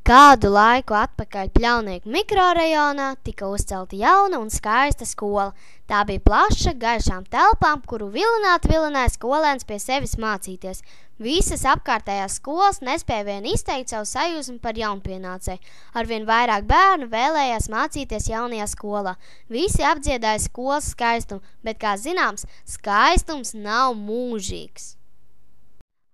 Kādu laiku atpakaļ Pļaunieku mikrorajonā tika uzcelta jauna un skaista skola. Tā bija plaša, gaišām telpām, kuru vilināja skolēns pie sevis mācīties. Visas apkārtējās skolas nespēja vien izteikt savu sajūsmu par jaunpienācēju. Arvien vairāk bērnu vēlējās mācīties jaunajā skolā. Visi apdziedāja skolas skaistumu, bet, kā zināms, skaistums nav mūžīgs.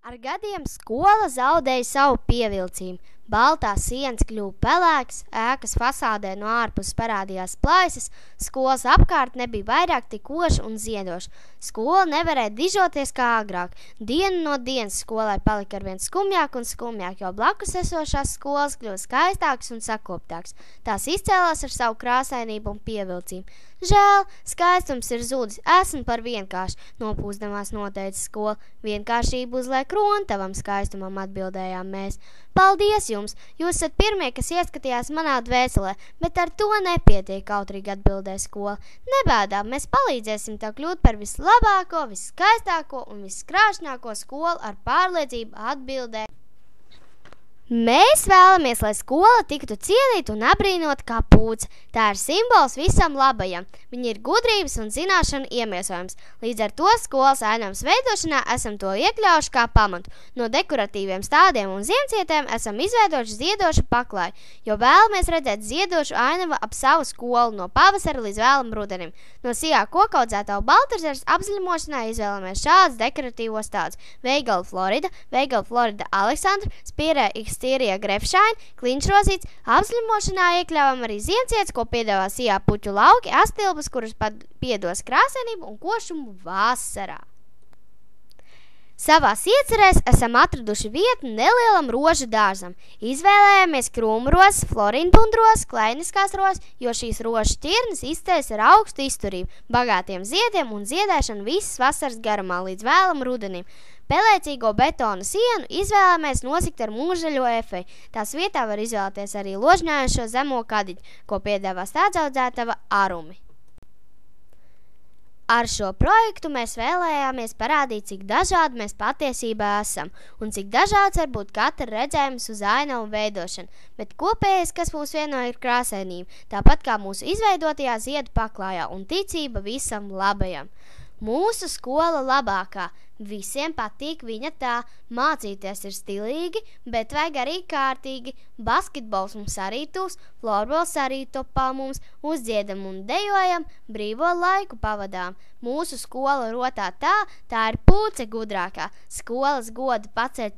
Ar gadiem skola zaudēja savu pievilcību. Baltās sienas kļuva pelēkas, ēkas fasādē no ārpuses parādījās plaisas, skolas apkārt nebija vairāk tik koša un ziedoša. Skola nevarēja dižoties kā agrāk. Dienu no dienas skolai palika arvien skumjāk un skumjāk, jo blakus esošās skolas kļuva skaistākas un sakoptākas. Tās izcēlās ar savu krāsainību un pievilcību. Žēl, skaistums ir zudis, esmu par vienkārši, nopūsdamās noteica skola. Vienkāršību uzliek kroni tavam skaistumam, atbildējām mēs. Paldies jums, jūs esat pirmie, kas ieskatījās manā dvēselē, bet ar to nepietiek, kautrīgi atbildēja skola. Nebēdā, mēs palīdzēsim tev kļūt par vislabāko, viskaistāko un viskrāšņāko skolu ar pārliecību, atbildēja. Mēs vēlamies, lai skola tiktu cienīta un abrīnot kā pūce. Tā ir simbols visam labajam. Viņa ir gudrības un zināšanu iemiesojums. Līdz ar to skolas ainavas veidošanā esam to iekļaujuši kā pamatu. No dekoratīviem stādiem un ziemcietēm esam izveidojuši ziedošu paklāju, jo vēlamies redzēt ziedošu ainavu ap savu skolu no pavasara līdz vēlam rudenim. No sijā kokaudzētavu baltazars apzaļumošanā izvēlamies šādus dekoratīvos stādus. Veigala Florida Aleksandra, Spīrē Stīrija Grefšaina, Kliņšrozīts. Apzaļumošanā iekļāvam arī ziemcietes, ko piedāvā sijā puķu lauki, astilbas, kuras piedos krāsainību un košumu vasarā. Savās iecerēs esam atraduši vietu nelielam rožu dārzam. Izvēlējāmies krūmrozes, florinbundros, kleiniskās rozes, jo šīs rožu ķirnes izceļas ar augstu izturību, bagātiem ziediem un ziedēšanu visas vasaras garumā līdz vēlam rudenim. Pelēcīgo betona sienu izvēlējamies nosikt ar mūžaļo efeju. Tās vietā var izvēlēties arī ložņājošo zemo kadiņu, ko piedāvā stādzaudzētava Arumi. Ar šo projektu mēs vēlējāmies parādīt, cik dažādi mēs patiesībā esam un cik dažāds var būt katra redzējums uz ainavu veidošanu, bet kopējais, kas mūs vieno, ir krāsainība, tāpat kā mūsu izveidotajā ziedu paklājā un ticība visam labajam. Mūsu skola labākā. Visiem patīk viņa tā. Mācīties ir stilīgi, bet vajag arī kārtīgi. Basketbols mums arī tūs, florbols arī topā mums, uzdziedam un dejojam, brīvo laiku pavadām. Mūsu skola rotā tā ir pūce gudrākā. Skolas godu paceļ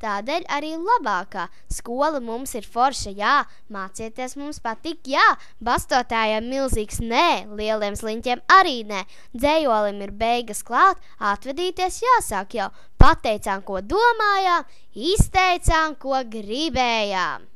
tādēļ arī labākā. Skola mums ir forša, jā, mācieties mums patīk, jā, bastotājiem milzīgs nē, lieliem sliņķiem arī nē. Dzejolim ir beigas klāt, atvedīties jāsāk jau. Pateicām, ko domājām, izteicām, ko gribējām.